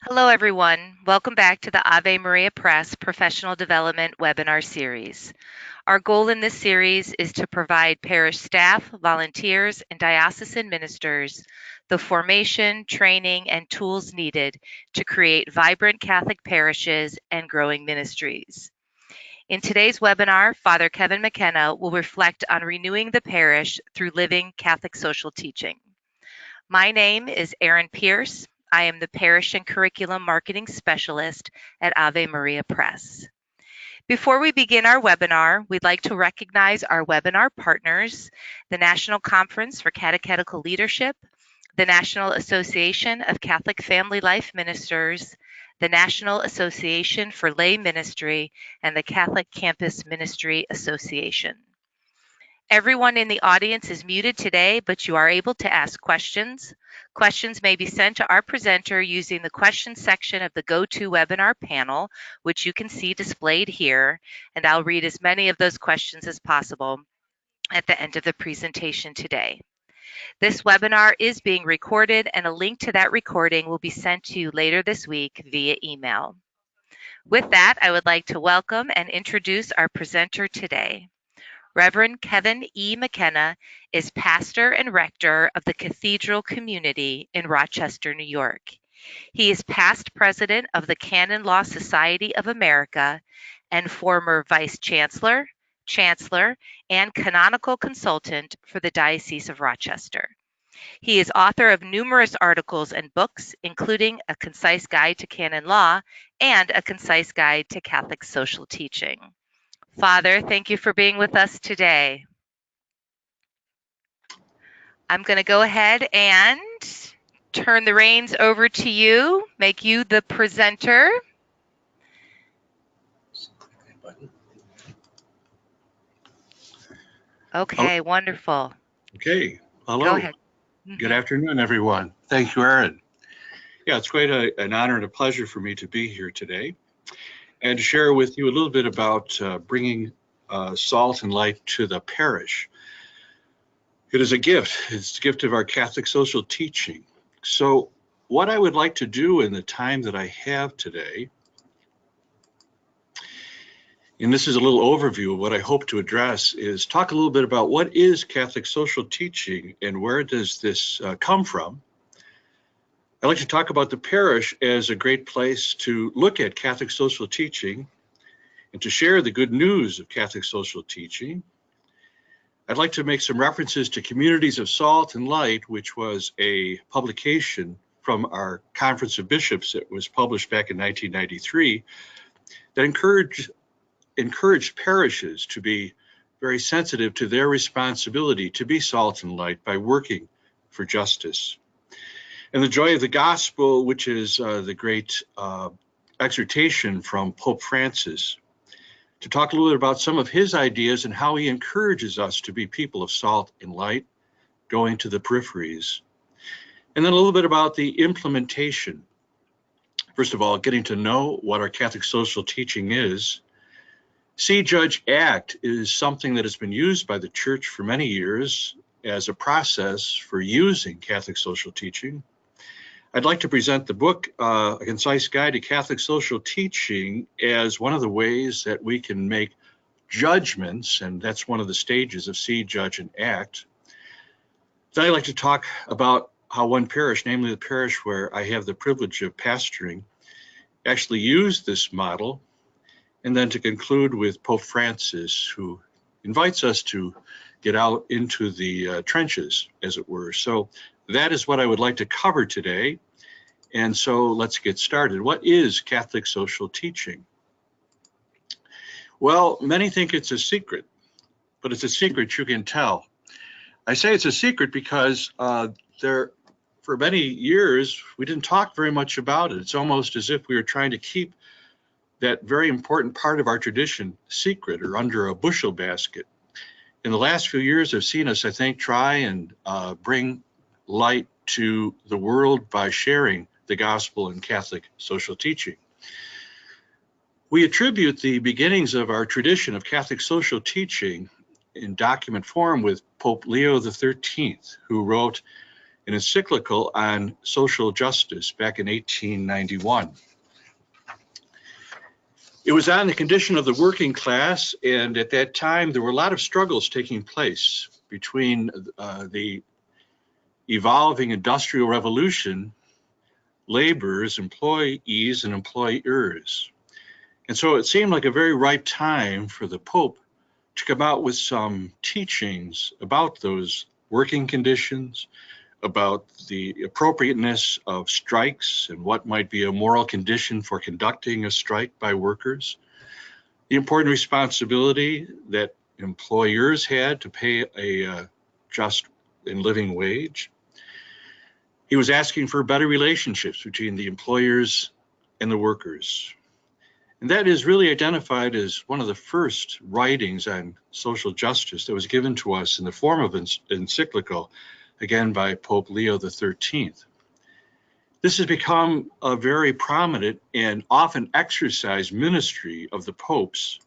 Hello, everyone. Welcome back to the Ave Maria Press Professional Development Webinar Series. Our goal in this series is to provide parish staff, volunteers, and diocesan ministers the formation, training, and tools needed to create vibrant Catholic parishes and growing ministries. In today's webinar, Father Kevin McKenna will reflect on renewing the parish through living Catholic social teaching. My name is Erin Pierce. I am the Parish and Curriculum Marketing Specialist at Ave Maria Press. Before we begin our webinar, we'd like to recognize our webinar partners, the National Conference for Catechetical Leadership, the National Association of Catholic Family Life Ministers, the National Association for Lay Ministry, and the Catholic Campus Ministry Association. Everyone in the audience is muted today, but you are able to ask questions. Questions may be sent to our presenter using the questions section of the GoToWebinar panel, which you can see displayed here, and I'll read as many of those questions as possible at the end of the presentation today. This webinar is being recorded, and a link to that recording will be sent to you later this week via email. With that, I would like to welcome and introduce our presenter today. Reverend Kevin E. McKenna is pastor and rector of the Cathedral Community in Rochester, New York. He is past president of the Canon Law Society of America and former vice chancellor, and canonical consultant for the Diocese of Rochester. He is author of numerous articles and books, including A Concise Guide to Canon Law and A Concise Guide to Catholic Social Teaching. Father, thank you for being with us today. I'm going to go ahead and turn the reins over to you, make you the presenter. Okay, wonderful. Okay, hello. Go ahead. Good afternoon, everyone. Thank you, Erin. Yeah, it's quite an honor and a pleasure for me to be here today and to share with you a little bit about bringing salt and light to the parish. It is a gift. It's a gift of our Catholic social teaching. So what I would like to do in the time that I have today, and this is a little overview of what I hope to address, is talk a little bit about what is Catholic social teaching and where does this come from. I'd like to talk about the parish as a great place to look at Catholic social teaching and to share the good news of Catholic social teaching. I'd like to make some references to Communities of Salt and Light, which was a publication from our Conference of Bishops that was published back in 1993 that encouraged parishes to be very sensitive to their responsibility to be salt and light by working for justice. And the joy of the gospel, which is the great exhortation from Pope Francis, to talk a little bit about some of his ideas and how he encourages us to be people of salt and light, going to the peripheries. And then a little bit about the implementation. First of all, getting to know what our Catholic social teaching is. See, Judge, Act is something that has been used by the Church for many years as a process for using Catholic social teaching. I'd like to present the book, A Concise Guide to Catholic Social Teaching, as one of the ways that we can make judgments, and that's one of the stages of See, Judge, and Act. Then I'd like to talk about how one parish, namely the parish where I have the privilege of pastoring, actually used this model, and then to conclude with Pope Francis, who invites us to get out into the trenches, as it were. So that is what I would like to cover today. And so let's get started. What is Catholic social teaching? Well, many think it's a secret, but it's a secret you can tell. I say it's a secret because for many years, we didn't talk very much about it. It's almost as if we were trying to keep that very important part of our tradition secret or under a bushel basket. In the last few years, have seen us, I think, try and bring light to the world by sharing the gospel and Catholic social teaching. We attribute the beginnings of our tradition of Catholic social teaching in document form with Pope Leo XIII, who wrote an encyclical on social justice back in 1891. It was on the condition of the working class, and at that time there were a lot of struggles taking place between the evolving industrial revolution, laborers, employees, and employers. And so it seemed like a very ripe time for the Pope to come out with some teachings about those working conditions, about the appropriateness of strikes and what might be a moral condition for conducting a strike by workers, the important responsibility that employers had to pay a just and living wage. He was asking for better relationships between the employers and the workers. And that is really identified as one of the first writings on social justice that was given to us in the form of an encyclical, again by Pope Leo XIII. This has become a very prominent and often exercised ministry of the popes,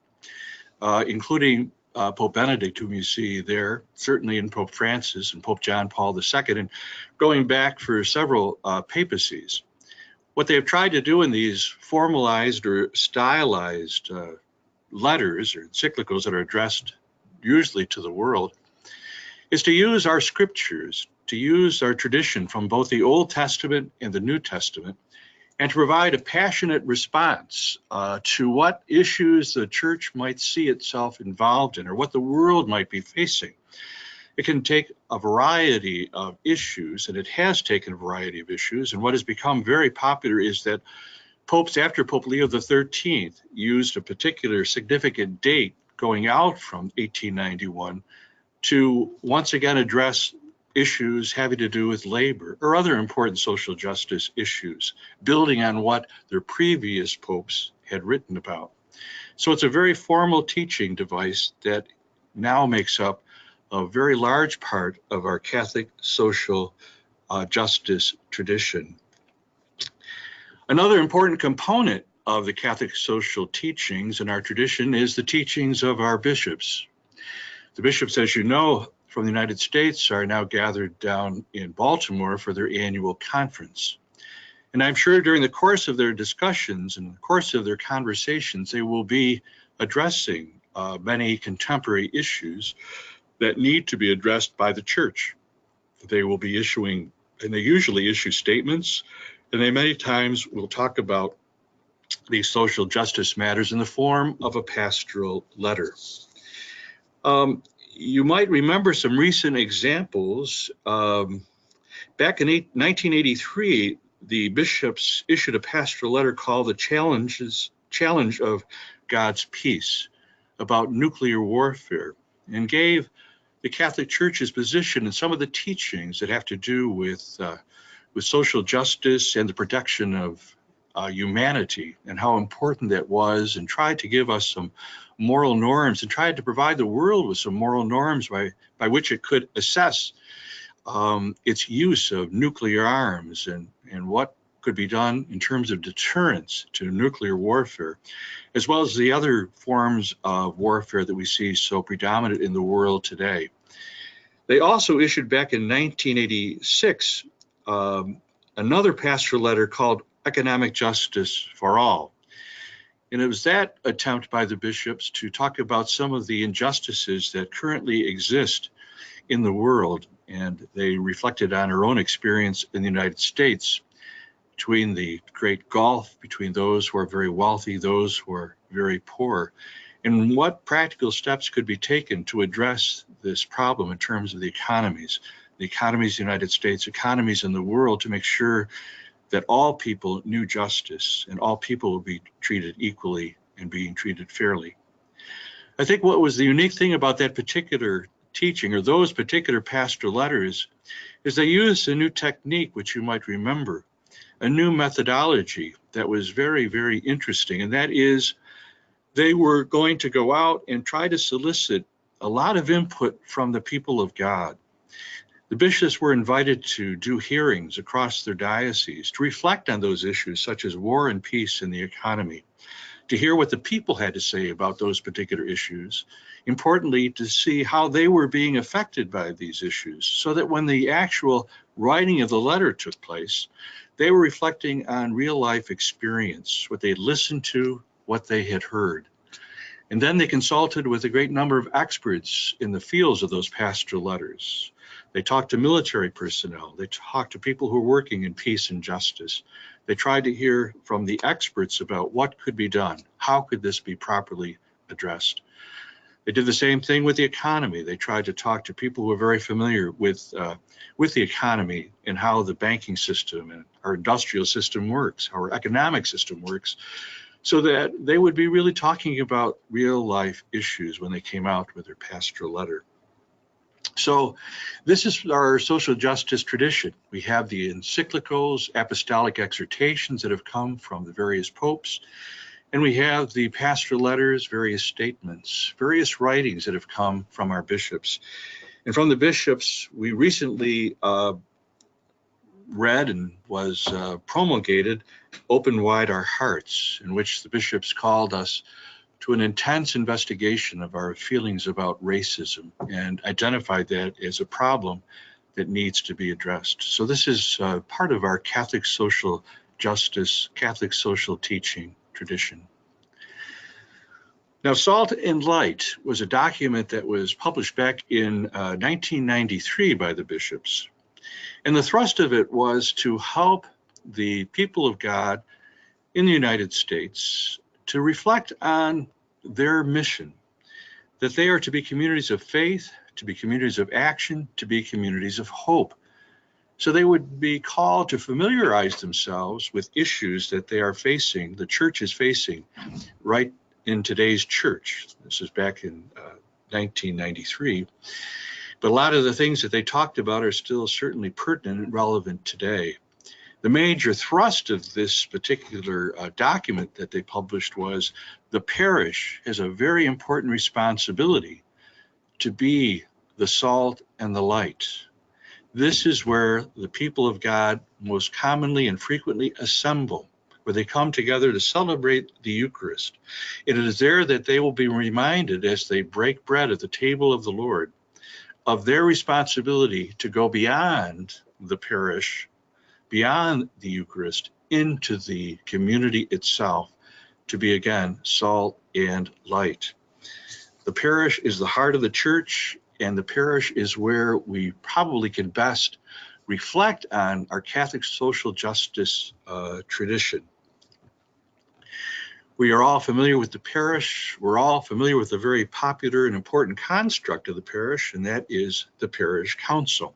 including Pope Benedict, whom you see there, certainly in Pope Francis and Pope John Paul II, and going back for several papacies. What they've tried to do in these formalized or stylized letters or encyclicals that are addressed usually to the world is to use our scriptures, to use our tradition from both the Old Testament and the New Testament, and to provide a passionate response to what issues the church might see itself involved in or what the world might be facing. It can take a variety of issues, and it has taken a variety of issues. And what has become very popular is that popes after Pope Leo XIII used a particular significant date going out from 1891 to once again address issues having to do with labor or other important social justice issues, building on what their previous popes had written about. So it's a very formal teaching device that now makes up a very large part of our Catholic social justice tradition. Another important component of the Catholic social teachings in our tradition is the teachings of our bishops. The bishops, as you know, from the United States are now gathered down in Baltimore for their annual conference. And I'm sure during the course of their discussions and the course of their conversations, they will be addressing many contemporary issues that need to be addressed by the church. They will be issuing, and they usually issue statements, and they many times will talk about these social justice matters in the form of a pastoral letter. You might remember some recent examples. Back in 1983, the bishops issued a pastoral letter called the Challenge of God's Peace about nuclear warfare, and gave the Catholic Church's position and some of the teachings that have to do with social justice and the protection of humanity and how important that was, and tried to give us some moral norms and tried to provide the world with some moral norms by which it could assess its use of nuclear arms and what could be done in terms of deterrence to nuclear warfare, as well as the other forms of warfare that we see so predominant in the world today. They also issued back in 1986 another pastoral letter called Economic Justice for All. And it was that attempt by the bishops to talk about some of the injustices that currently exist in the world. And they reflected on our own experience in the United States between the great gulf between those who are very wealthy, those who are very poor, and what practical steps could be taken to address this problem in terms of the economies of the United States, economies in the world, to make sure that all people knew justice and all people will be treated equally and being treated fairly. I think what was the unique thing about that particular teaching or those particular pastoral letters is they used a new technique, which you might remember, a new methodology that was very, very interesting. And that is they were going to go out and try to solicit a lot of input from the people of God. The bishops were invited to do hearings across their dioceses to reflect on those issues such as war and peace in the economy, to hear what the people had to say about those particular issues. Importantly, to see how they were being affected by these issues, so that when the actual writing of the letter took place, they were reflecting on real life experience, what they had listened to, what they had heard. And then they consulted with a great number of experts in the fields of those pastoral letters. They talked to military personnel. They talked to people who were working in peace and justice. They tried to hear from the experts about what could be done. How could this be properly addressed? They did the same thing with the economy. They tried to talk to people who are very familiar with the economy and how the banking system and our industrial system works, how our economic system works, so that they would be really talking about real life issues when they came out with their pastoral letter. So this is our social justice tradition. We have the encyclicals, apostolic exhortations that have come from the various popes, and we have the pastoral letters, various statements, various writings that have come from our bishops. And from the bishops, we recently read and was promulgated Open Wide Our Hearts, in which the bishops called us to an intense investigation of our feelings about racism and identified that as a problem that needs to be addressed. So this is part of our Catholic social justice, Catholic social teaching tradition. Now, Salt and Light was a document that was published back in 1993 by the bishops. And the thrust of it was to help the people of God in the United States to reflect on their mission, that they are to be communities of faith, to be communities of action, to be communities of hope. So they would be called to familiarize themselves with issues that they are facing, the church is facing right in today's church. This is back in 1993. But a lot of the things that they talked about are still certainly pertinent and relevant today. The major thrust of this particular document that they published was the parish has a very important responsibility to be the salt and the light. This is where the people of God most commonly and frequently assemble, where they come together to celebrate the Eucharist. It is there that they will be reminded as they break bread at the table of the Lord of their responsibility to go beyond the parish, beyond the Eucharist, into the community itself, to be again salt and light. The parish is the heart of the church, and the parish is where we probably can best reflect on our Catholic social justice tradition. We are all familiar with the parish. We're all familiar with a very popular and important construct of the parish, and that is the parish council.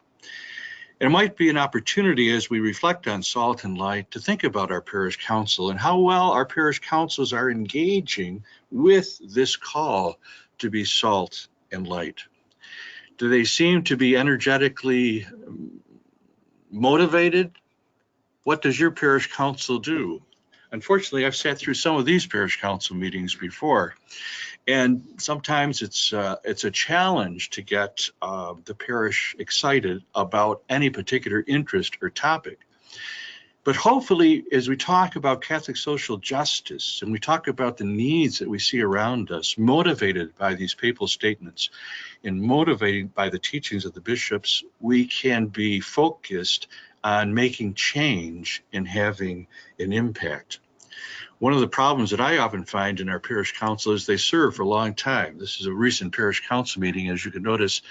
And it might be an opportunity as we reflect on Salt and Light to think about our parish council and how well our parish councils are engaging with this call to be salt and light. Do they seem to be energetically motivated? What does your parish council do? Unfortunately, I've sat through some of these parish council meetings before, and sometimes it's a challenge to get the parish excited about any particular interest or topic. But hopefully, as we talk about Catholic social justice and we talk about the needs that we see around us, motivated by these papal statements and motivated by the teachings of the bishops, we can be focused on making change and having an impact. One of the problems that I often find in our parish council is they serve for a long time. This is a recent parish council meeting. As you can notice,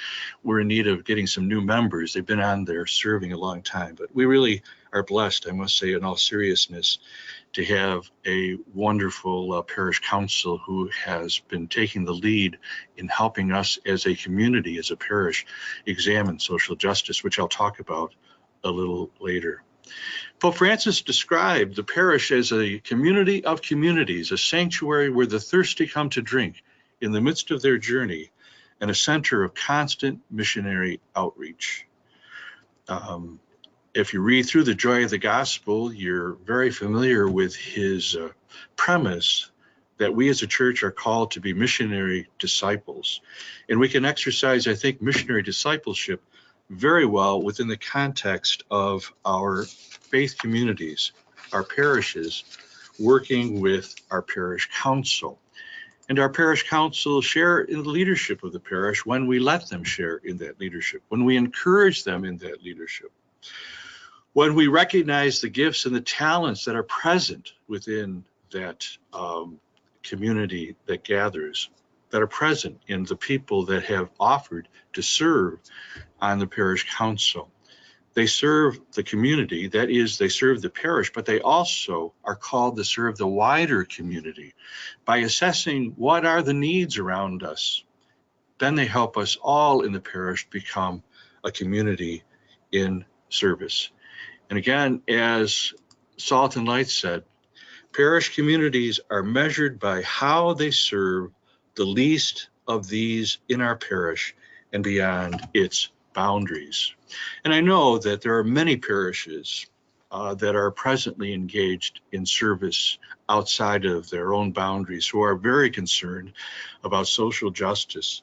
we're in need of getting some new members. They've been on there serving a long time, but we really are blessed, I must say, in all seriousness, to have a wonderful parish council who has been taking the lead in helping us as a community, as a parish, examine social justice, which I'll talk about a little later. Pope Francis described the parish as a community of communities, a sanctuary where the thirsty come to drink in the midst of their journey, and a center of constant missionary outreach. If you read through the Joy of the Gospel, you're very familiar with his premise that we as a church are called to be missionary disciples. And we can exercise, I think, missionary discipleship very well within the context of our faith communities, our parishes, working with our parish council. And our parish council share in the leadership of the parish when we let them share in that leadership, when we encourage them in that leadership, when we recognize the gifts and the talents that are present within that community that gathers, that are present in the people that have offered to serve on the parish council. They serve the community, that is, they serve the parish, but they also are called to serve the wider community by assessing what are the needs around us. Then they help us all in the parish become a community in service. And again, as Salt and Light said, parish communities are measured by how they serve the least of these in our parish and beyond its boundaries. And I know that there are many parishes that are presently engaged in service outside of their own boundaries, who are very concerned about social justice,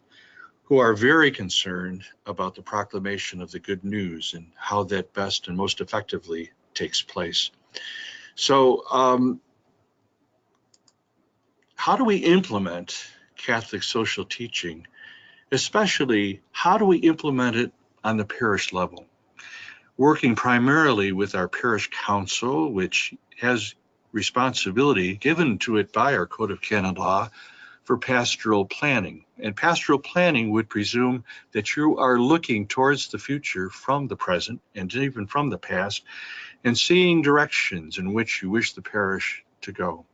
who are very concerned about the proclamation of the good news and how that best and most effectively takes place. So how do we implement Catholic social teaching? Especially, how do we implement it on the parish level? Working primarily with our parish council, which has responsibility given to it by our Code of Canon Law for pastoral planning. And pastoral planning would presume that you are looking towards the future from the present and even from the past and seeing directions in which you wish the parish to go.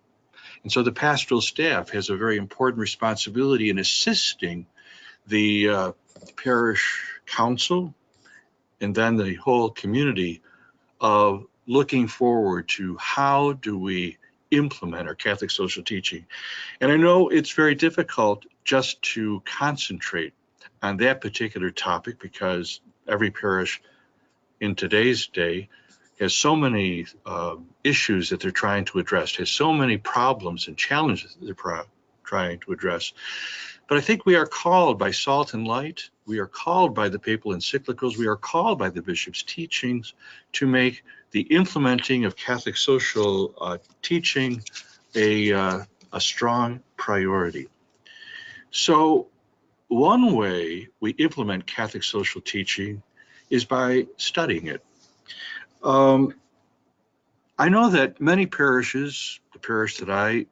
And so the pastoral staff has a very important responsibility in assisting the parish council and then the whole community of looking forward to how do we implement our Catholic social teaching. And I know it's very difficult just to concentrate on that particular topic because every parish in today's day has so many issues that they're trying to address, has so many problems and challenges that they're trying to address. But I think we are called by Salt and Light, we are called by the papal encyclicals, we are called by the bishop's teachings to make the implementing of Catholic social teaching a strong priority. So one way we implement Catholic social teaching is by studying it. I know that many parishes, the parish that I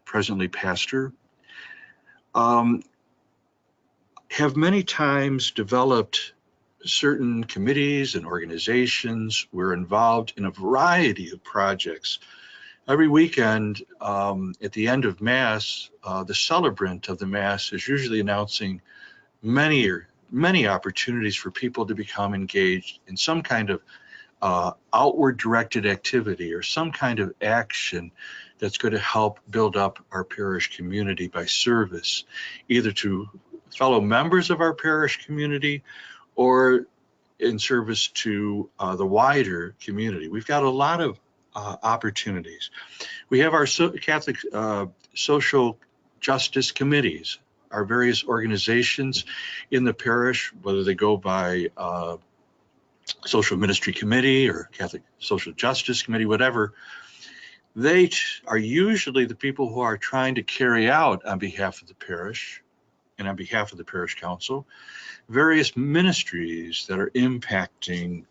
presently pastor, have many times developed certain committees and organizations. We're involved in a variety of projects. Every weekend, at the end of Mass, the celebrant of the Mass is usually announcing many opportunities for people to become engaged in some kind of outward directed activity or some kind of action that's going to help build up our parish community by service, either to fellow members of our parish community or in service to the wider community. We've got a lot of opportunities. We have our Catholic social justice committees, our various organizations in the parish, whether they go by Social Ministry Committee or Catholic Social Justice Committee, whatever. They are usually the people who are trying to carry out on behalf of the parish and on behalf of the parish council various ministries that are impacting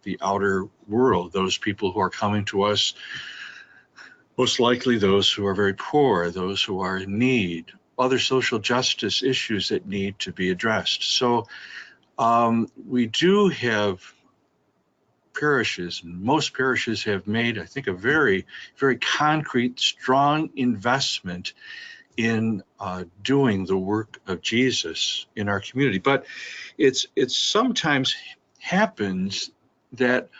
the outer world, those people who are coming to us, most likely those who are very poor, those who are in need, other social justice issues that need to be addressed. So we do have parishes, and most parishes have made, I think, a very, very concrete, strong investment in doing the work of Jesus in our community. But it's sometimes happens that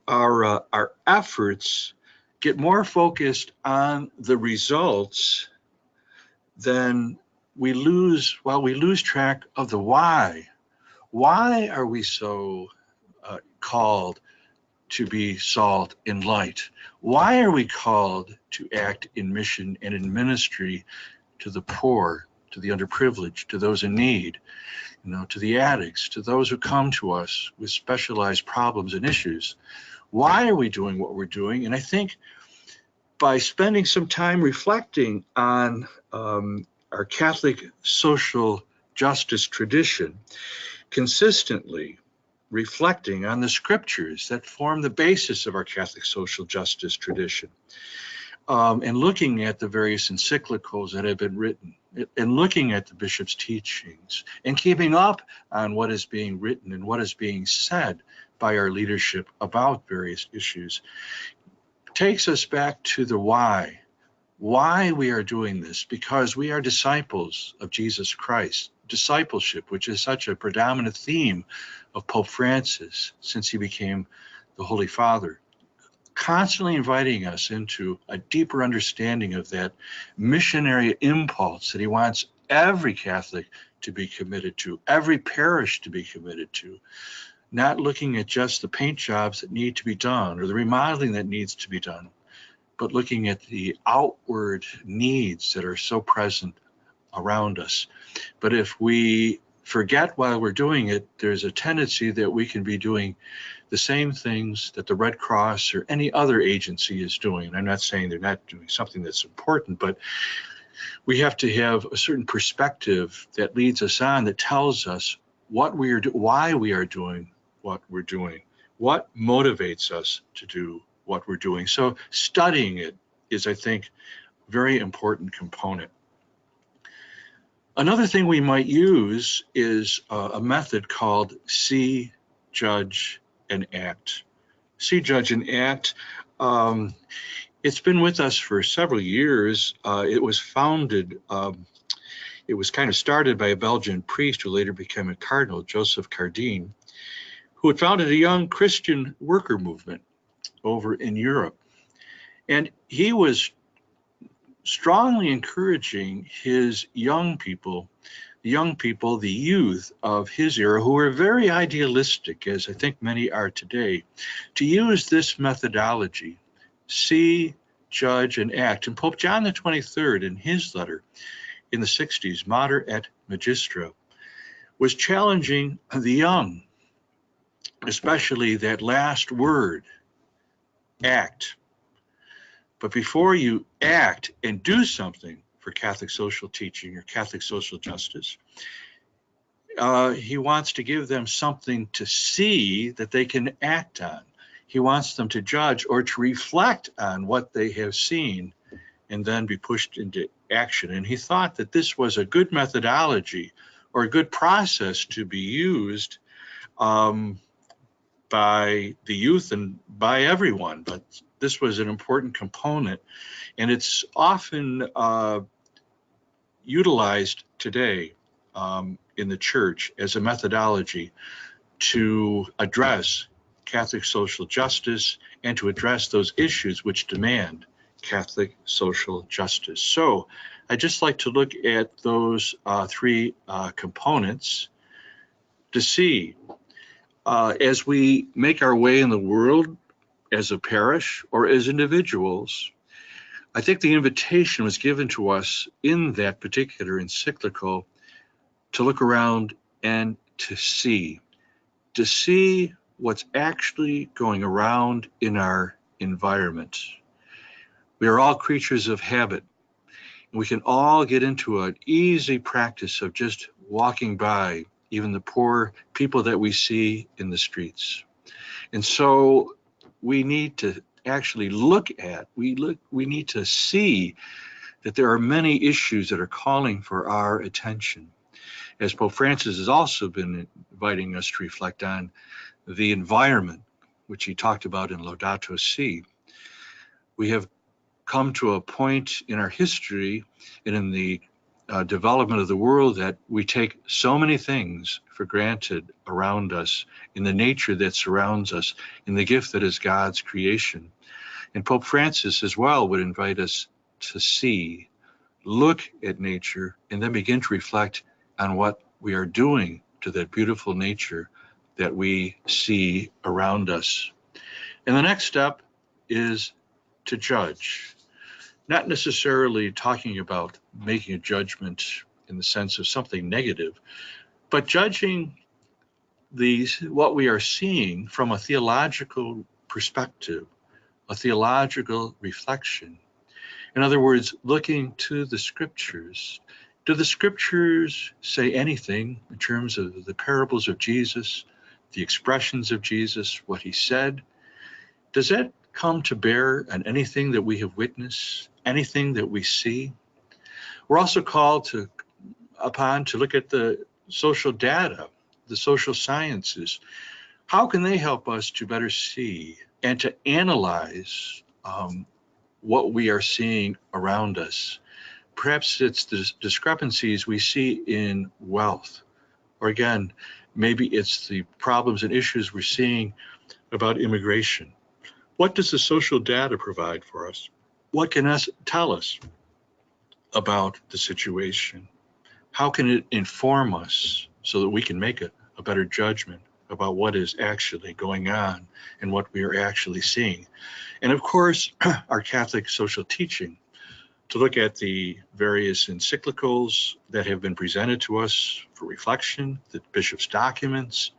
our efforts get more focused on the results than we lose track of the why. Why are we so called to be salt and light? Why are we called to act in mission and in ministry to the poor, to the underprivileged, to those in need, to the addicts, to those who come to us with specialized problems and issues? Why are we doing what we're doing? And I think by spending some time reflecting on our Catholic social justice tradition, consistently reflecting on the scriptures that form the basis of our Catholic social justice tradition, and looking at the various encyclicals that have been written, and looking at the bishop's teachings, and keeping up on what is being written and what is being said by our leadership about various issues, takes us back to the why we are doing this, because we are disciples of Jesus Christ. Discipleship, which is such a predominant theme of Pope Francis since he became the Holy Father, constantly inviting us into a deeper understanding of that missionary impulse that he wants every Catholic to be committed to, every parish to be committed to, not looking at just the paint jobs that need to be done or the remodeling that needs to be done, but looking at the outward needs that are so present around us. But if we forget while we're doing it, there's a tendency that we can be doing the same things that the Red Cross or any other agency is doing. I'm not saying they're not doing something that's important, but we have to have a certain perspective that leads us on, that tells us what we are why we are doing what we're doing, what motivates us to do what we're doing. So studying it is, I think, a very important component. Another thing we might use is a method called see, judge, and act. See, judge, and act. It's been with us for several years. It was founded, it was kind of started by a Belgian priest who later became a cardinal, Joseph Cardin, who had founded a young Christian worker movement over in Europe. And he was strongly encouraging his young people, the youth of his era, who were very idealistic, as I think many are today, to use this methodology, see, judge, and act. And Pope John the 23rd, in his letter in the 60s, Mater et Magistra, was challenging the young, especially that last word, act. But before you act and do something for Catholic social teaching or Catholic social justice, he wants to give them something to see that they can act on. He wants them to judge or to reflect on what they have seen and then be pushed into action. And he thought that this was a good methodology or a good process to be used by the youth and by everyone. But this was an important component, and it's often utilized today in the church as a methodology to address Catholic social justice and to address those issues which demand Catholic social justice. So I'd just like to look at those three components to see as we make our way in the world as a parish or as individuals. I think the invitation was given to us in that particular encyclical to look around and to see what's actually going around in our environment. We are all creatures of habit, and we can all get into an easy practice of just walking by even the poor people that we see in the streets. And so we need to actually we need to see that there are many issues that are calling for our attention. As Pope Francis has also been inviting us to reflect on the environment, which he talked about in Laudato Si. We have come to a point in our history and in the development of the world that we take so many things for granted around us, in the nature that surrounds us, in the gift that is God's creation. And Pope Francis as well would invite us to see, look at nature, and then begin to reflect on what we are doing to that beautiful nature that we see around us. And the next step is to judge. Not necessarily talking about making a judgment in the sense of something negative, but judging what we are seeing from a theological perspective, a theological reflection, In other words, looking to the scriptures. Do the scriptures say anything in terms of the parables of Jesus, the expressions of Jesus, what he said? Does that come to bear on anything that we have witnessed, anything that we see? We're also called upon to look at the social data, the social sciences. How can they help us to better see and to analyze what we are seeing around us? Perhaps it's the discrepancies we see in wealth, or again, maybe it's the problems and issues we're seeing about immigration. What does the social data provide for us? What can tell us about the situation? How can it inform us so that we can make a better judgment about what is actually going on and what we are actually seeing? And of course, our Catholic social teaching, to look at the various encyclicals that have been presented to us for reflection, the bishop's documents,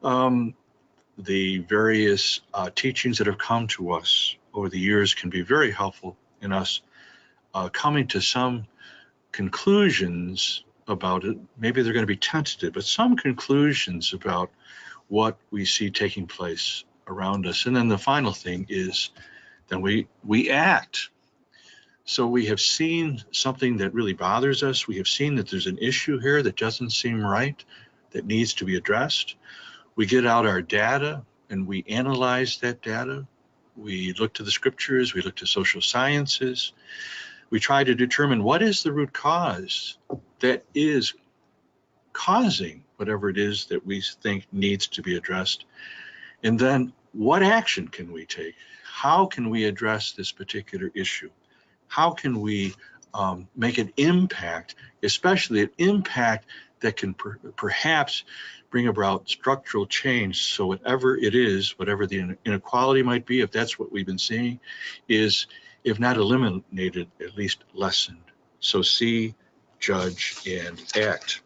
the various teachings that have come to us over the years can be very helpful in us coming to some conclusions about it. Maybe they're going to be tentative, but some conclusions about what we see taking place around us. And then the final thing is then we act. So we have seen something that really bothers us. We have seen that there's an issue here that doesn't seem right, that needs to be addressed. We get out our data and we analyze that data. We look to the scriptures, we look to social sciences. We try to determine what is the root cause that is causing whatever it is that we think needs to be addressed. And then what action can we take? How can we address this particular issue? How can we make an impact, especially an impact that can perhaps bring about structural change? So whatever it is, whatever the inequality might be, if that's what we've been seeing, is, if not eliminated, at least lessened. So see, judge, and act.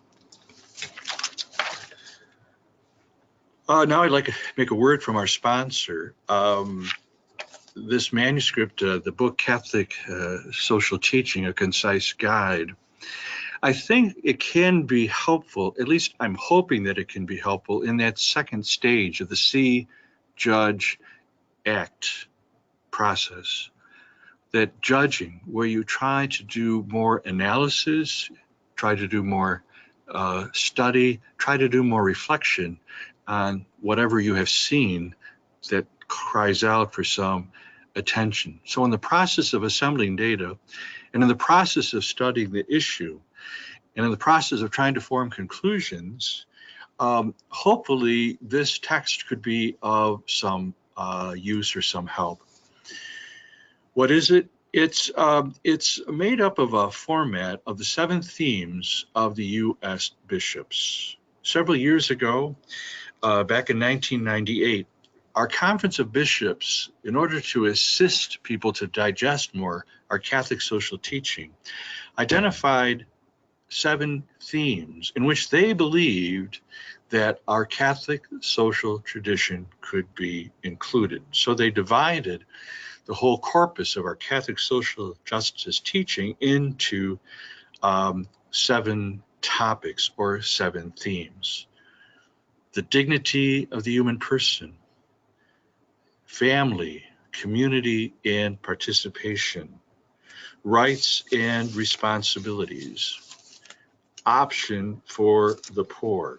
Now I'd like to make a word from our sponsor. This manuscript, the book Catholic Social Teaching, A Concise Guide, I think it can be helpful, at least I'm hoping that it can be helpful in that second stage of the see, judge, act process. That judging, where you try to do more analysis, try to do more study, try to do more reflection on whatever you have seen that cries out for some attention. So in the process of assembling data, and in the process of studying the issue, and in the process of trying to form conclusions, hopefully this text could be of some use or some help. What is it? It's made up of a format of the 7 themes of the U.S. bishops. Several years ago, back in 1998, our Conference of Bishops, in order to assist people to digest more our Catholic social teaching, identified 7 themes in which they believed that our Catholic social tradition could be included. So they divided the whole corpus of our Catholic social justice teaching into 7 topics or 7 themes. The dignity of the human person, family, community, and participation, rights and responsibilities, option for the poor,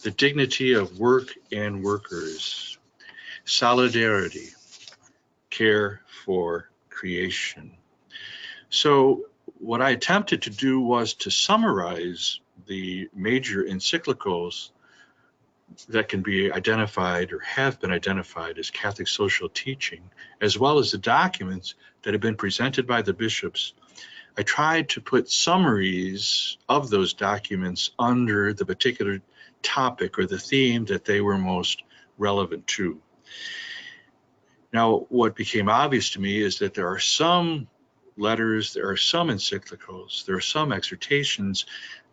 the dignity of work and workers, solidarity, care for creation. So what I attempted to do was to summarize the major encyclicals that can be identified or have been identified as Catholic social teaching, as well as the documents that have been presented by the bishops. I tried to put summaries of those documents under the particular topic or the theme that they were most relevant to. Now, what became obvious to me is that there are some letters, there are some encyclicals, there are some exhortations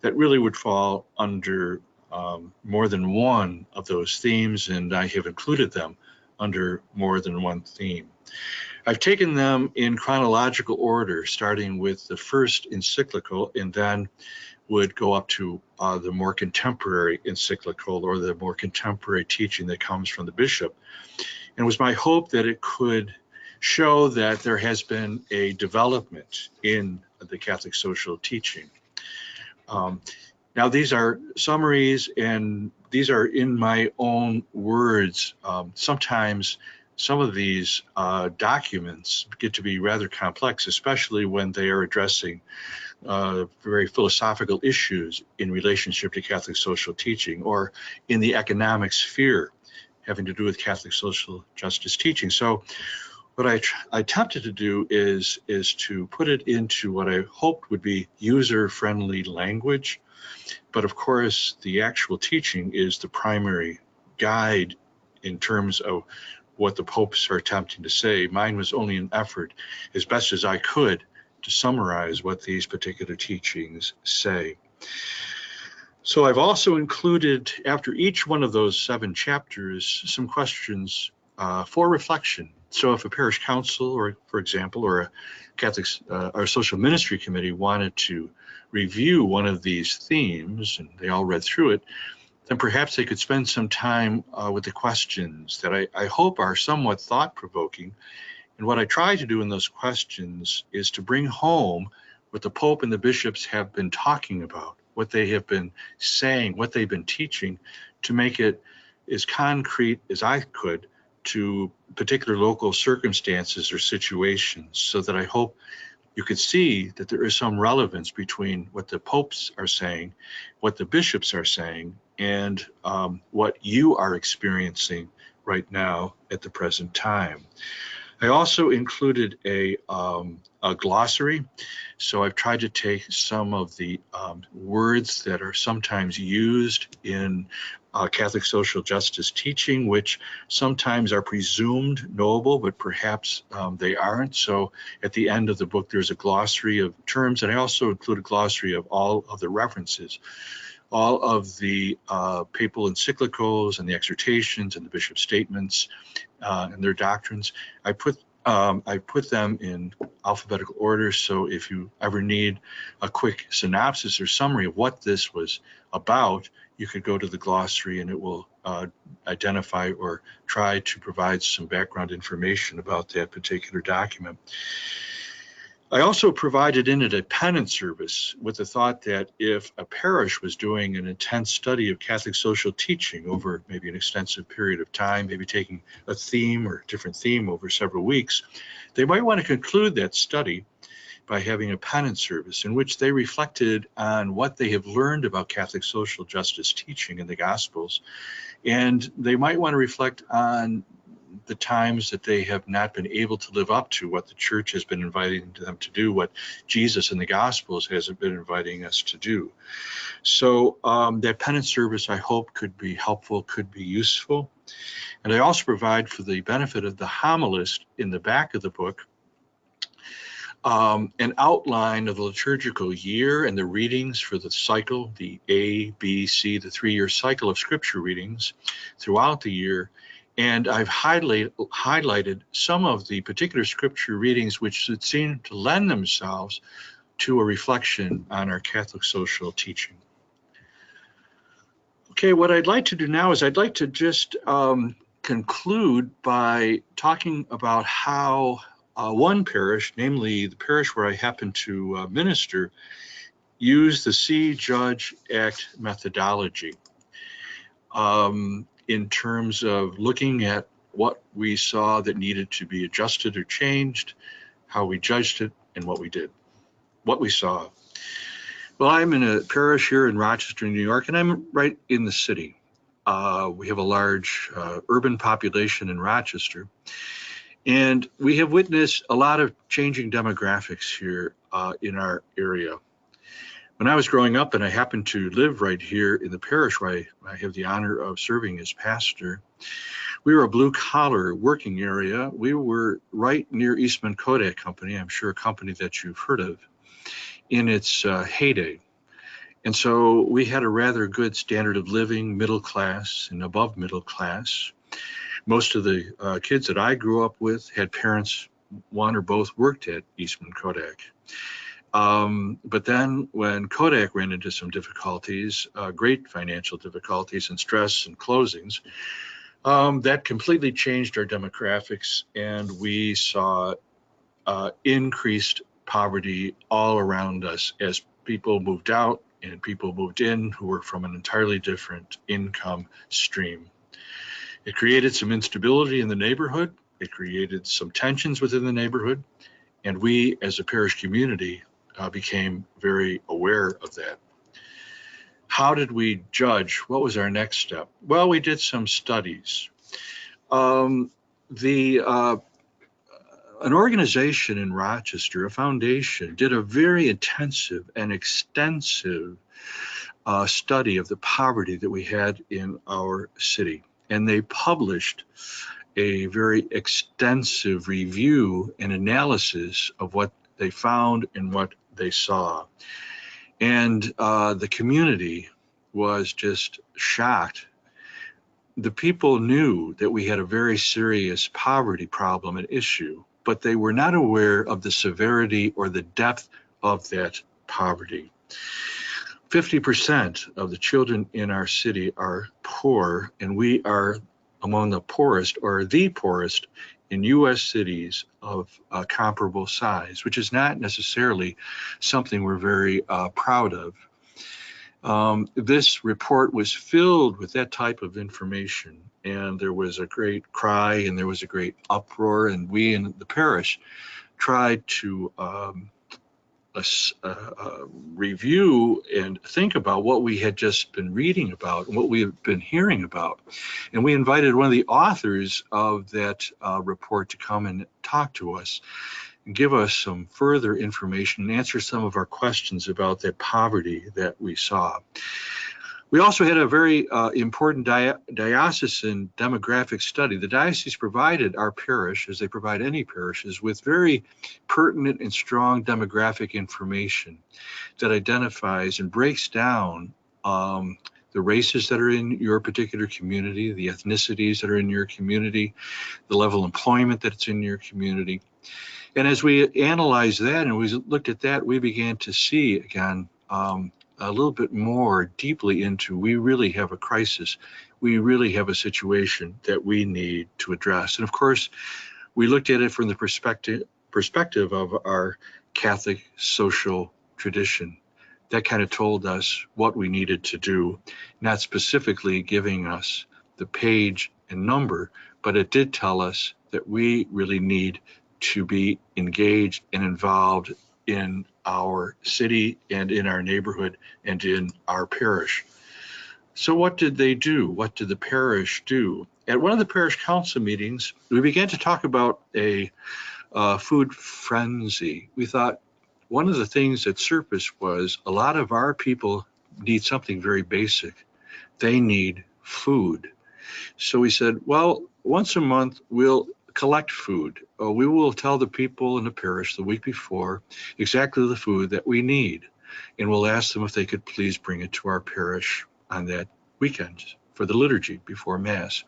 that really would fall under more than one of those themes, and I have included them under more than one theme. I've taken them in chronological order, starting with the first encyclical, and then would go up to the more contemporary encyclical, or the more contemporary teaching that comes from the bishop. And it was my hope that it could show that there has been a development in the Catholic social teaching. Now, these are summaries, and these are in my own words. Sometimes some of these documents get to be rather complex, especially when they are addressing very philosophical issues in relationship to Catholic social teaching, or in the economic sphere having to do with Catholic social justice teaching. So what I attempted to do is to put it into what I hoped would be user-friendly language. But of course, the actual teaching is the primary guide in terms of what the popes are attempting to say. Mine was only an effort, as best as I could, to summarize what these particular teachings say. So I've also included, after each one of those 7 chapters, some questions for reflection. So if a parish council, or for example, or a Catholic or social ministry committee wanted to review one of these themes, and they all read through it, then perhaps they could spend some time with the questions that I hope are somewhat thought-provoking. And what I try to do in those questions is to bring home what the Pope and the bishops have been talking about, what they have been saying, what they've been teaching, to make it as concrete as I could to particular local circumstances or situations, so that I hope you could see that there is some relevance between what the popes are saying, what the bishops are saying, and what you are experiencing right now at the present time. I also included a glossary. So I've tried to take some of the words that are sometimes used in Catholic social justice teaching, which sometimes are presumed knowable, but perhaps they aren't. So at the end of the book, there's a glossary of terms, and I also include a glossary of all of the references, all of the papal encyclicals and the exhortations and the bishop's statements and their doctrines. I put them in alphabetical order, so if you ever need a quick synopsis or summary of what this was about, you could go to the glossary and it will identify or try to provide some background information about that particular document. I also provided in it a penance service with the thought that if a parish was doing an intense study of Catholic social teaching over maybe an extensive period of time, maybe taking a theme or a different theme over several weeks, they might want to conclude that study by having a penance service in which they reflected on what they have learned about Catholic social justice teaching in the Gospels. And they might want to reflect on the times that they have not been able to live up to what the church has been inviting them to do, what Jesus in the Gospels has been inviting us to do. So that penance service, I hope, could be helpful, could be useful. And I also provide, for the benefit of the homilist in the back of the book, an outline of the liturgical year and the readings for the cycle, the A, B, C, the 3-year cycle of scripture readings throughout the year. And I've highlighted some of the particular scripture readings which seem to lend themselves to a reflection on our Catholic social teaching. Okay, what I'd like to do now is I'd like to just conclude by talking about how one parish, namely the parish where I happen to minister, used the See, Judge, Act methodology in terms of looking at what we saw that needed to be adjusted or changed, how we judged it, and what we did, what we saw. Well, I'm in a parish here in Rochester, New York, and I'm right in the city. We have a large urban population in Rochester, and we have witnessed a lot of changing demographics here in our area. When I was growing up, and I happened to live right here in the parish where I have the honor of serving as pastor, we were a blue-collar working area. We were right near Eastman Kodak Company, I'm sure a company that you've heard of, in its heyday. And so we had a rather good standard of living, middle class and above middle class. Most of the kids that I grew up with had parents, one or both worked at Eastman Kodak. But then when Kodak ran into some difficulties, great financial difficulties and stress and closings, that completely changed our demographics, and we saw increased poverty all around us as people moved out and people moved in who were from an entirely different income stream. It created some instability in the neighborhood. It created some tensions within the neighborhood. And we, as a parish community, became very aware of that. How did we judge? What was our next step? Well, we did some studies. An organization in Rochester, a foundation, did a very intensive and extensive study of the poverty that we had in our city. And they published a very extensive review and analysis of what they found and what they saw. And the community was just shocked. The people knew that we had a very serious poverty problem and issue, but they were not aware of the severity or the depth of that poverty. 50% of the children in our city are poor, and we are among the poorest or the poorest in U.S. cities of comparable size, which is not necessarily something we're very proud of. This report was filled with that type of information, and there was a great cry and there was a great uproar, and we in the parish tried to review and think about what we had just been reading about and what we have been hearing about. And we invited one of the authors of that report to come and talk to us and give us some further information and answer some of our questions about that poverty that we saw. We also had a very important diocesan demographic study. The diocese provided our parish, as they provide any parishes, with very pertinent and strong demographic information that identifies and breaks down the races that are in your particular community, the ethnicities that are in your community, the level of employment that's in your community. And as we analyzed that and we looked at that, we began to see, again, a little bit more deeply into, we really have a crisis. We really have a situation that we need to address. And of course, we looked at it from the perspective of our Catholic social tradition. That kind of told us what we needed to do, not specifically giving us the page and number, but it did tell us that we really need to be engaged and involved in our city and in our neighborhood and in our parish. So what did they do? What did the parish do? At one of the parish council meetings, we began to talk about a food frenzy. We thought one of the things that surfaced was a lot of our people need something very basic. They need food. So we said, well, once a month, we'll collect food. We will tell the people in the parish the week before exactly the food that we need. And we'll ask them if they could please bring it to our parish on that weekend for the liturgy before Mass.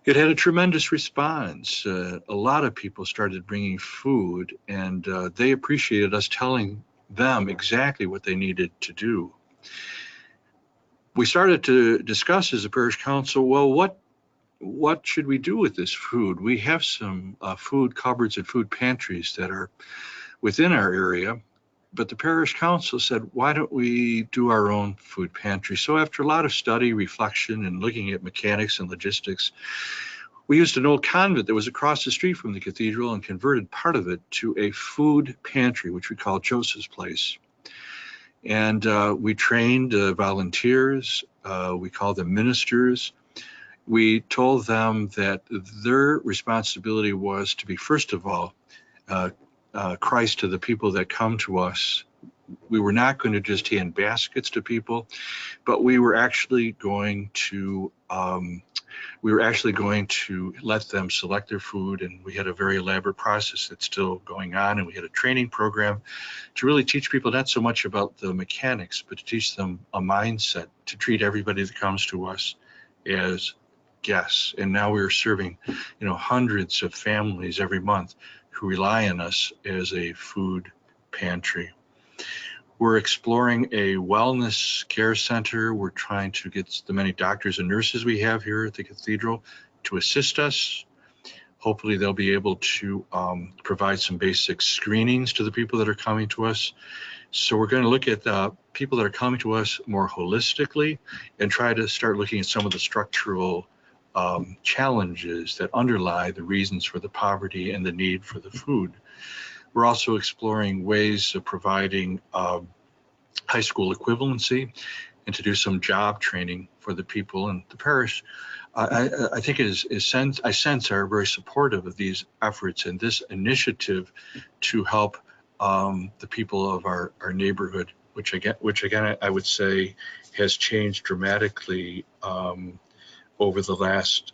It had a tremendous response. A lot of people started bringing food, and they appreciated us telling them exactly what they needed to do. We started to discuss as a parish council, well, what should we do with this food? We have some food cupboards and food pantries that are within our area, but the parish council said, why don't we do our own food pantry? So after a lot of study, reflection, and looking at mechanics and logistics, we used an old convent that was across the street from the cathedral and converted part of it to a food pantry, which we call Joseph's Place. And we trained volunteers, we called them ministers. We told them that their responsibility was to be, first of all, Christ to the people that come to us. We were not going to just hand baskets to people, but we were actually going to let them select their food, and we had a very elaborate process that's still going on, and we had a training program to really teach people not so much about the mechanics, but to teach them a mindset to treat everybody that comes to us as guests. And now we're serving, hundreds of families every month who rely on us as a food pantry. We're exploring a wellness care center. We're trying to get the many doctors and nurses we have here at the cathedral to assist us. Hopefully they'll be able to provide some basic screenings to the people that are coming to us. So we're going to look at the people that are coming to us more holistically and try to start looking at some of the structural challenges that underlie the reasons for the poverty and the need for the food. We're also exploring ways of providing high school equivalency and to do some job training for the people in the parish. I think I sense are very supportive of these efforts and this initiative to help the people of our neighborhood, which again I would say has changed dramatically over the last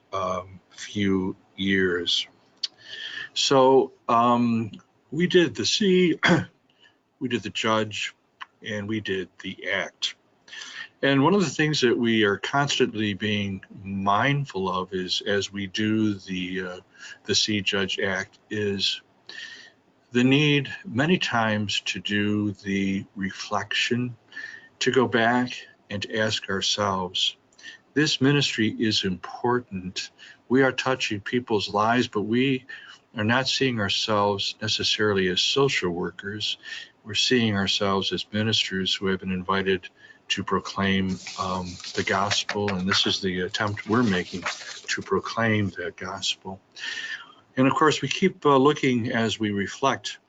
few years. So we did the C, we did the judge, and we did the act. And one of the things that we are constantly being mindful of is, as we do the See, Judge, Act, is the need many times to do the reflection, to go back and to ask ourselves, this ministry is important. We are touching people's lives, but we are not seeing ourselves necessarily as social workers. We're seeing ourselves as ministers who have been invited to proclaim the gospel, and this is the attempt we're making to proclaim that gospel. And of course, we keep looking as we reflect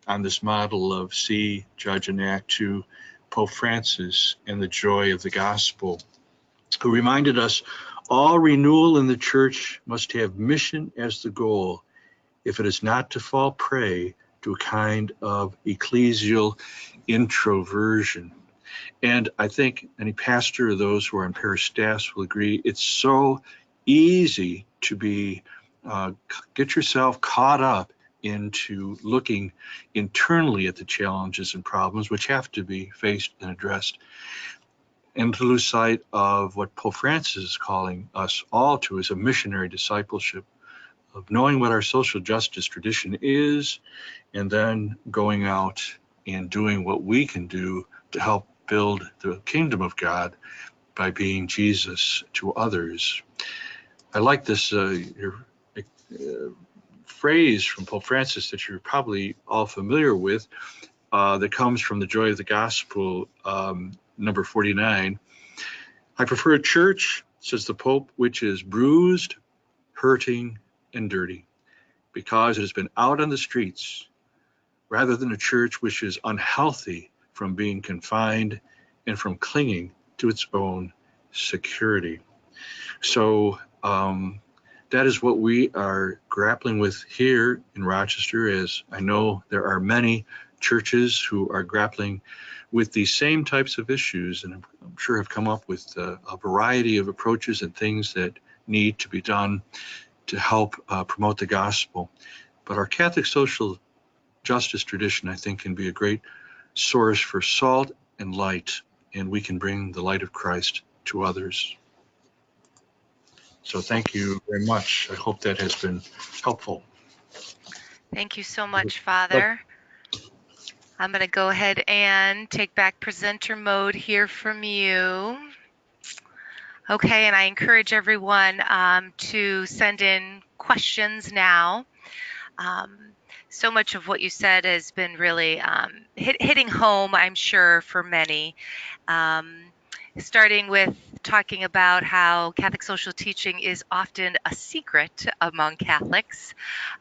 on this model of See, Judge, and Act to Pope Francis and the joy of the gospel, who reminded us all renewal in the church must have mission as the goal, if it is not to fall prey to a kind of ecclesial introversion. And I think any pastor or those who are on parish staffs will agree, it's so easy to be get yourself caught up into looking internally at the challenges and problems which have to be faced and addressed, and to lose sight of what Pope Francis is calling us all to as a missionary discipleship, of knowing what our social justice tradition is, and then going out and doing what we can do to help build the kingdom of God by being Jesus to others. I like this phrase from Pope Francis that you're probably all familiar with, that comes from the Joy of the Gospel, number 49. I prefer a church, says the Pope, which is bruised, hurting, and dirty, because it has been out on the streets, rather than a church which is unhealthy from being confined and from clinging to its own security. So that is what we are grappling with here in Rochester, as I know there are many churches who are grappling with these same types of issues, and I'm sure have come up with a variety of approaches and things that need to be done to help promote the gospel. But our Catholic social justice tradition, I think, can be a great source for salt and light, and we can bring the light of Christ to others. So thank you very much. I hope that has been helpful. Thank you so much, Father. I'm going to go ahead and take back presenter mode here from you. Okay, and I encourage everyone to send in questions now. So much of what you said has been really hitting home, I'm sure, for many. Starting with talking about how Catholic social teaching is often a secret among Catholics.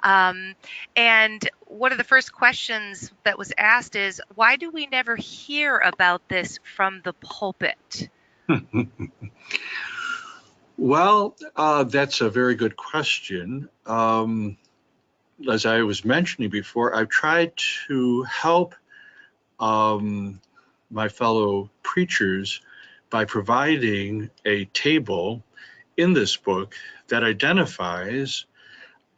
And one of the first questions that was asked is, why do we never hear about this from the pulpit? Well, that's a very good question. As I was mentioning before, I've tried to help my fellow preachers by providing a table in this book that identifies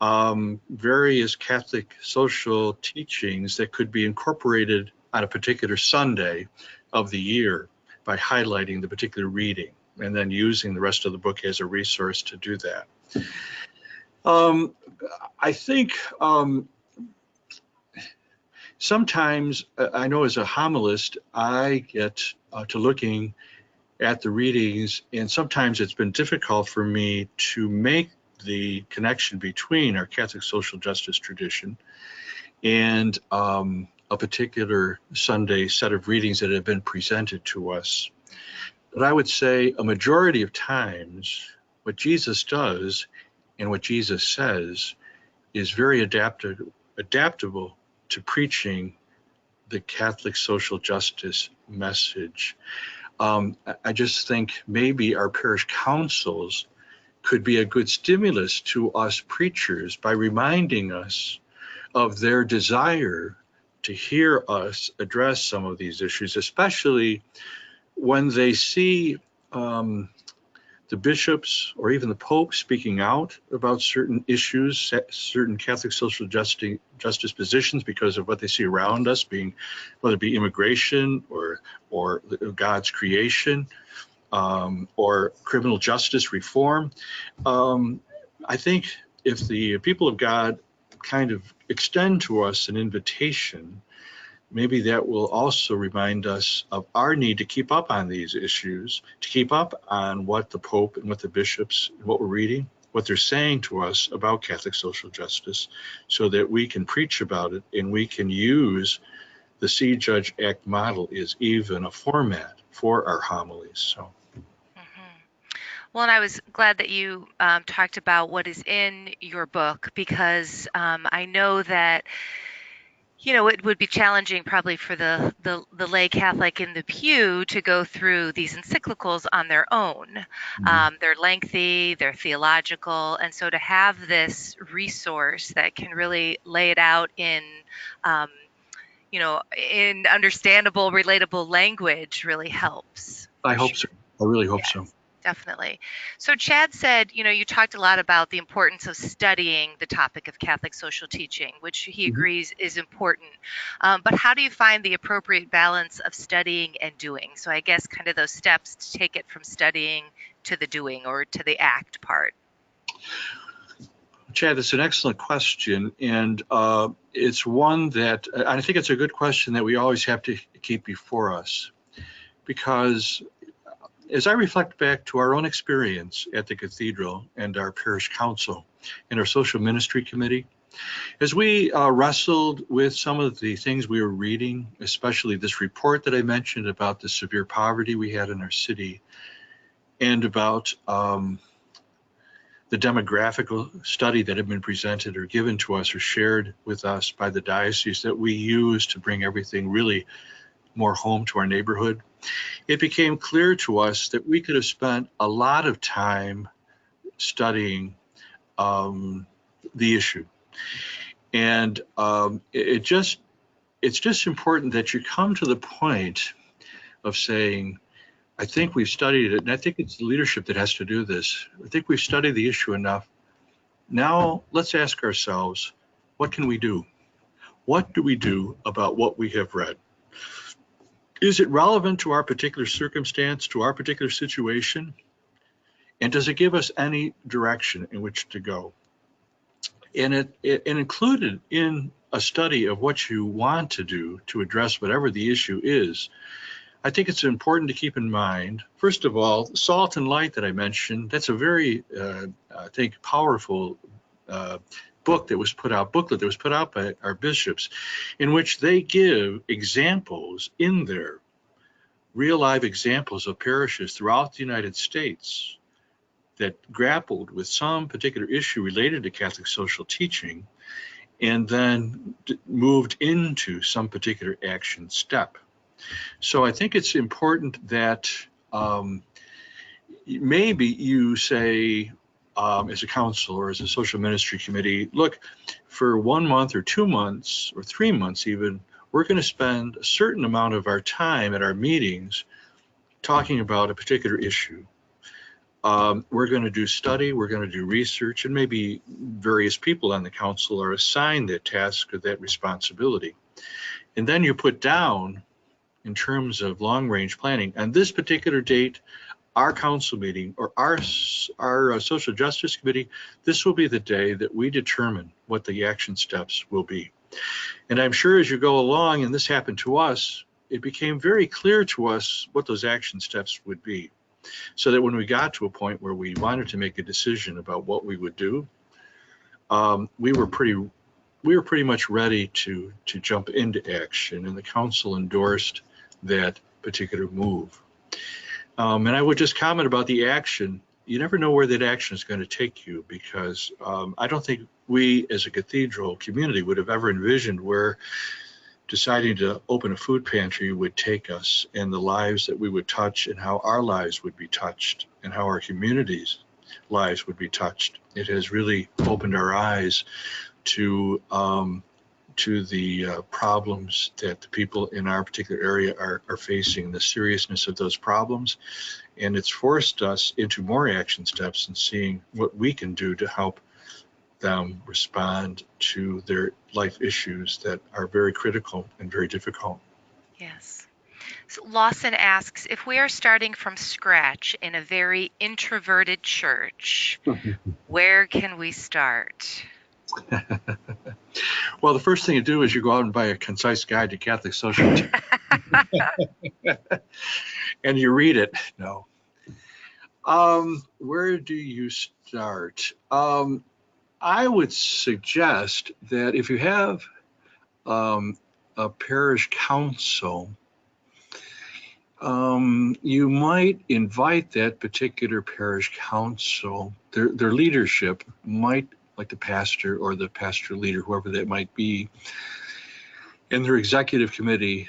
various Catholic social teachings that could be incorporated on a particular Sunday of the year by highlighting the particular reading. and then using the rest of the book as a resource to do that. I think sometimes, I know as a homilist, I get to looking at the readings, and sometimes it's been difficult for me to make the connection between our Catholic social justice tradition and a particular Sunday set of readings that have been presented to us. But I would say a majority of times, what Jesus does and what Jesus says is very adaptable to preaching the Catholic social justice message. I just think maybe our parish councils could be a good stimulus to us preachers by reminding us of their desire to hear us address some of these issues, especially when they see the bishops or even the Pope speaking out about certain issues, certain Catholic social justice positions because of what they see around us, being whether it be immigration or God's creation, or criminal justice reform. I think if the people of God kind of extend to us an invitation, maybe that will also remind us of our need to keep up on these issues, to keep up on what the Pope and what the bishops, what we're reading, what they're saying to us about Catholic social justice, so that we can preach about it and we can use the See, Judge, Act model is even a format for our homilies. So. Well, and I was glad that you talked about what is in your book, because I know that it would be challenging probably for the lay Catholic in the pew to go through these encyclicals on their own. They're lengthy, they're theological, and so to have this resource that can really lay it out in in understandable, relatable language really helps. I hope so. I really hope so. Definitely. So Chad said, you talked a lot about the importance of studying the topic of Catholic social teaching, which he agrees is important. But how do you find the appropriate balance of studying and doing? So I guess kind of those steps to take it from studying to the doing, or to the act part. Chad, it's an excellent question, and it's one that I think it's a good question that we always have to keep before us, because as I reflect back to our own experience at the cathedral and our parish council and our social ministry committee, as we wrestled with some of the things we were reading, especially this report that I mentioned about the severe poverty we had in our city, and about the demographic study that had been presented or given to us or shared with us by the diocese that we use to bring everything really more home to our neighborhood, it became clear to us that we could have spent a lot of time studying the issue. And it's just important that you come to the point of saying, I think we've studied it, and I think it's the leadership that has to do this. I think we've studied the issue enough. Now let's ask ourselves, what can we do? What do we do about what we have read? Is it relevant to our particular circumstance, to our particular situation? And does it give us any direction in which to go? And it included in a study of what you want to do to address whatever the issue is, I think it's important to keep in mind, first of all, Salt and Light that I mentioned, that's a very, I think, powerful booklet that was put out by our bishops, in which they give examples in there, real live examples of parishes throughout the United States that grappled with some particular issue related to Catholic social teaching, and then moved into some particular action step. So I think it's important that maybe you say, as a council or as a social ministry committee, look, for 1 month or 2 months or 3 months even, we're going to spend a certain amount of our time at our meetings talking about a particular issue. We're going to do study, we're going to do research, and maybe various people on the council are assigned that task or that responsibility. And then you put down, in terms of long-range planning, on this particular date, our council meeting or our social justice committee, this will be the day that we determine what the action steps will be. And I'm sure as you go along, and this happened to us, it became very clear to us what those action steps would be. So that when we got to a point where we wanted to make a decision about what we would do, we were pretty much ready to jump into action, and the council endorsed that particular move. And I would just comment about the action. You never know where that action is going to take you, because I don't think we as a cathedral community would have ever envisioned where deciding to open a food pantry would take us, and the lives that we would touch, and how our lives would be touched, and how our communities' lives would be touched. It has really opened our eyes to the problems that the people in our particular area are facing, the seriousness of those problems. And it's forced us into more action steps and seeing what we can do to help them respond to their life issues that are very critical and very difficult. Yes. So Lawson asks, if we are starting from scratch in a very introverted church, where can we start? Well, the first thing you do is you go out and buy a concise guide to Catholic social teaching. And you read it. No. Where do you start? I would suggest that if you have a parish council, you might invite that particular parish council, their leadership might, like the pastor or the pastoral leader, whoever that might be, and their executive committee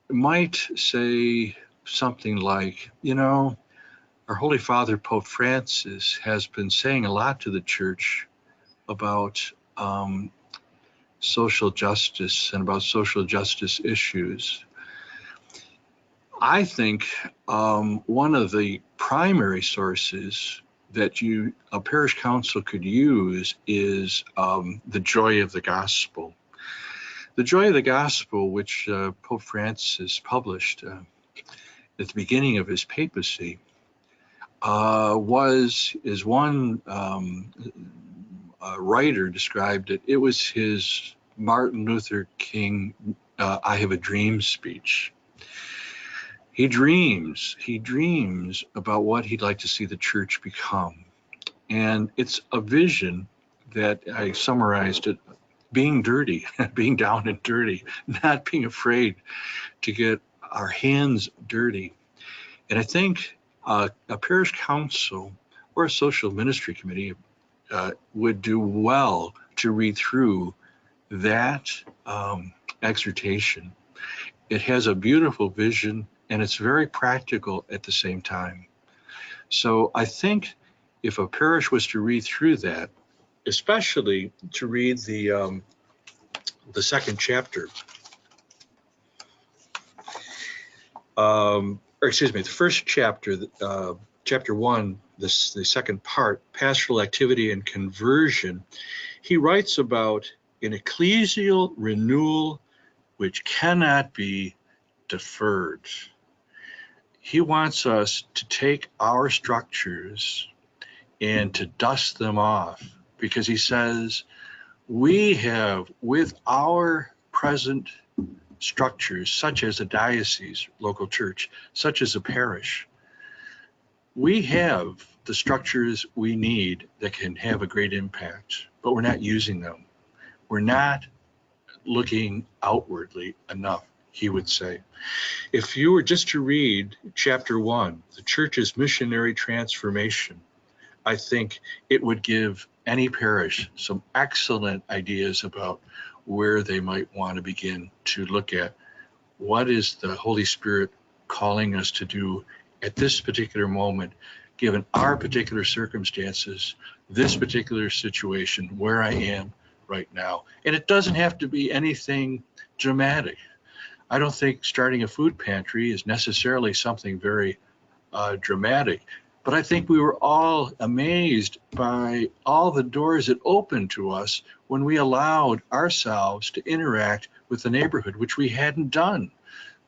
might say something like, our Holy Father, Pope Francis, has been saying a lot to the church about social justice and about social justice issues. I think one of the primary sources that a parish council could use is the joy of the gospel. The joy of the gospel, which Pope Francis published at the beginning of his papacy, was, as one writer described it, it was his Martin Luther King I Have a Dream speech. He dreams about what he'd like to see the church become. And it's a vision that I summarized it, being dirty, being down and dirty, not being afraid to get our hands dirty. And I think a parish council or a social ministry committee would do well to read through that exhortation. It has a beautiful vision, and it's very practical at the same time. So I think if a parish was to read through that, especially to read the second chapter, the first chapter, chapter 1, the second part, pastoral activity and conversion, he writes about an ecclesial renewal which cannot be deferred. He wants us to take our structures and to dust them off, because he says we have, with our present structures, such as a diocese, local church, such as a parish, we have the structures we need that can have a great impact, but we're not using them. We're not looking outwardly enough, he would say. If you were just to read chapter 1, the church's missionary transformation, I think it would give any parish some excellent ideas about where they might want to begin to look at what is the Holy Spirit calling us to do at this particular moment, given our particular circumstances, this particular situation, where I am right now. And it doesn't have to be anything dramatic. I don't think starting a food pantry is necessarily something very dramatic, but I think we were all amazed by all the doors that opened to us when we allowed ourselves to interact with the neighborhood, which we hadn't done.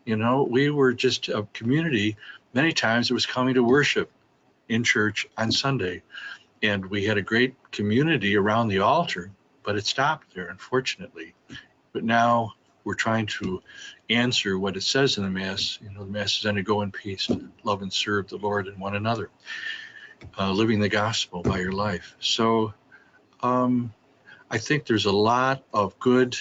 We were just a community Many times it was coming to worship in church on Sunday. And we had a great community around the altar, but it stopped there, unfortunately. But now we're trying to answer what it says in the Mass. The Mass is then to go in peace, love and serve the Lord and one another, living the gospel by your life. So I think there's a lot of good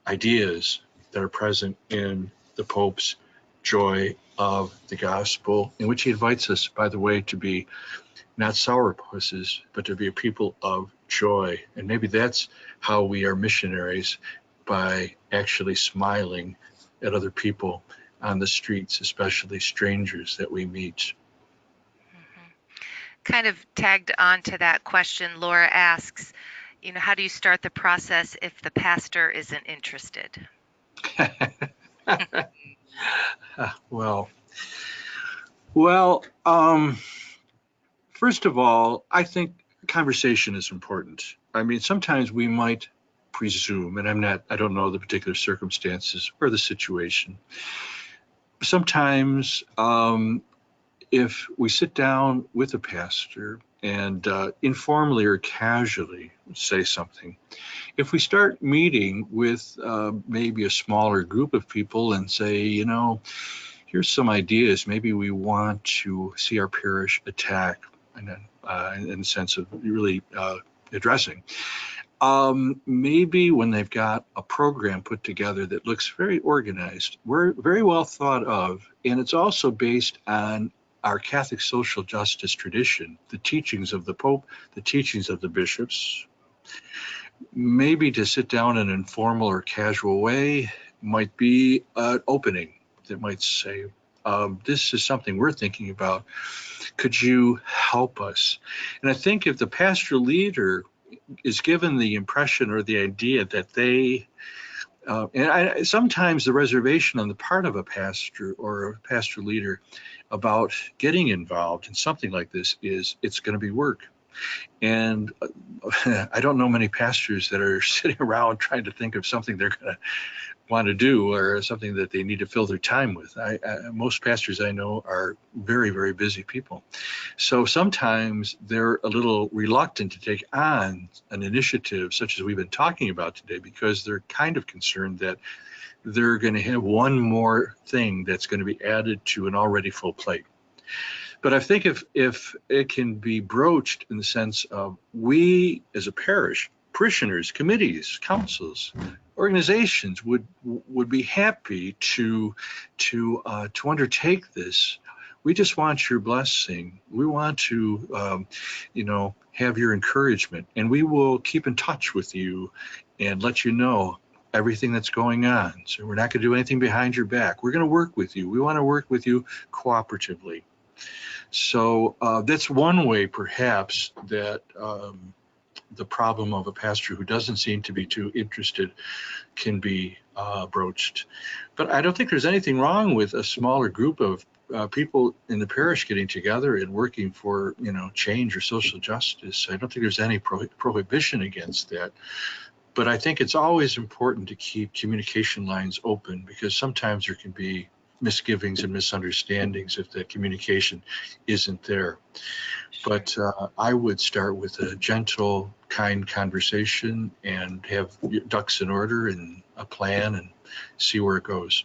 ideas that are present in the Pope's joy of the gospel, in which he invites us, by the way, to be not sourpusses, but to be a people of joy. And maybe that's how we are missionaries, by actually smiling at other people on the streets, especially strangers that we meet. Kind of tagged on to that question, Laura asks, how do you start the process if the pastor isn't interested? Well, first of all, I think conversation is important. I mean, sometimes we might presume, and I don't know the particular circumstances or the situation. Sometimes, if we sit down with a pastor and informally or casually say something, if we start meeting with maybe a smaller group of people and say, here's some ideas, maybe we want to see our parish attack, and in the sense of really addressing. Maybe when they've got a program put together that looks very organized, we're very well thought of, and it's also based on our Catholic social justice tradition, the teachings of the Pope, the teachings of the bishops, maybe to sit down in an informal or casual way might be an opening that might say, this is something we're thinking about. Could you help us? And I think if the pastoral leader is given the impression or the idea that they, sometimes the reservation on the part of a pastor or a pastoral leader about getting involved in something like this is it's going to be work. And I don't know many pastors that are sitting around trying to think of something they're going to want to do or something that they need to fill their time with. Most pastors I know are very, very busy people. So sometimes they're a little reluctant to take on an initiative such as we've been talking about today, because they're kind of concerned that they're going to have one more thing that's going to be added to an already full plate. But I think if it can be broached in the sense of we as a parish, parishioners, committees, councils, organizations would be happy to undertake this. We just want your blessing. We want to have your encouragement, and we will keep in touch with you and let you know everything that's going on. So we're not going to do anything behind your back. We're going to work with you. We want to work with you cooperatively. So that's one way, perhaps, that the problem of a pastor who doesn't seem to be too interested can be broached. But I don't think there's anything wrong with a smaller group of people in the parish getting together and working for, change or social justice. I don't think there's any prohibition against that. But I think it's always important to keep communication lines open, because sometimes there can be misgivings and misunderstandings if the communication isn't there. But I would start with a gentle, kind conversation and have ducks in order and a plan and see where it goes.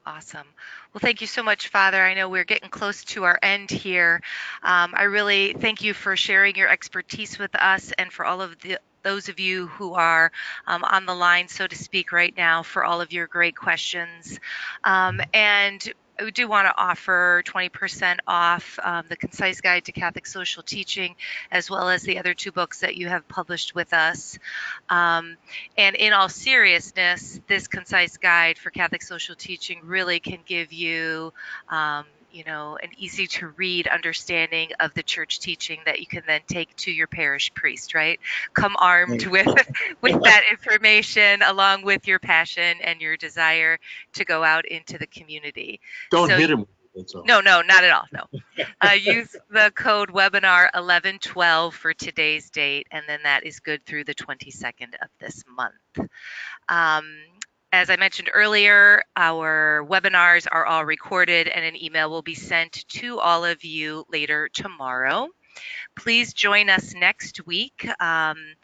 Awesome. Well, thank you so much, Father. I know we're getting close to our end here. I really thank you for sharing your expertise with us, and for all of those of you who are on the line, so to speak, right now, for all of your great questions. And we do want to offer 20% off the Concise Guide to Catholic Social Teaching, as well as the other two books that you have published with us. And in all seriousness, this Concise Guide for Catholic Social Teaching really can give you an easy to read understanding of the church teaching that you can then take to your parish priest, right? Come armed with that information, along with your passion and your desire to go out into the community. Don't hit him. No, not at all. No. Use the code webinar 1112 for today's date, and then that is good through the 22nd of this month. As I mentioned earlier, our webinars are all recorded and an email will be sent to all of you later tomorrow. Please join us next week on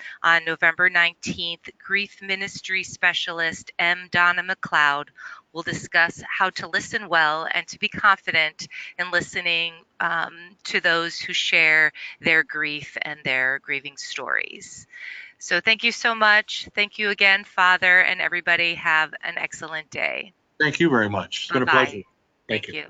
November 19th. Grief Ministry Specialist M. Donna McLeod will discuss how to listen well and to be confident in listening to those who share their grief and their grieving stories. So thank you so much. Thank you again, Father, and everybody have an excellent day. Thank you very much. It's been a Bye-bye. pleasure. Thank Thank you. you.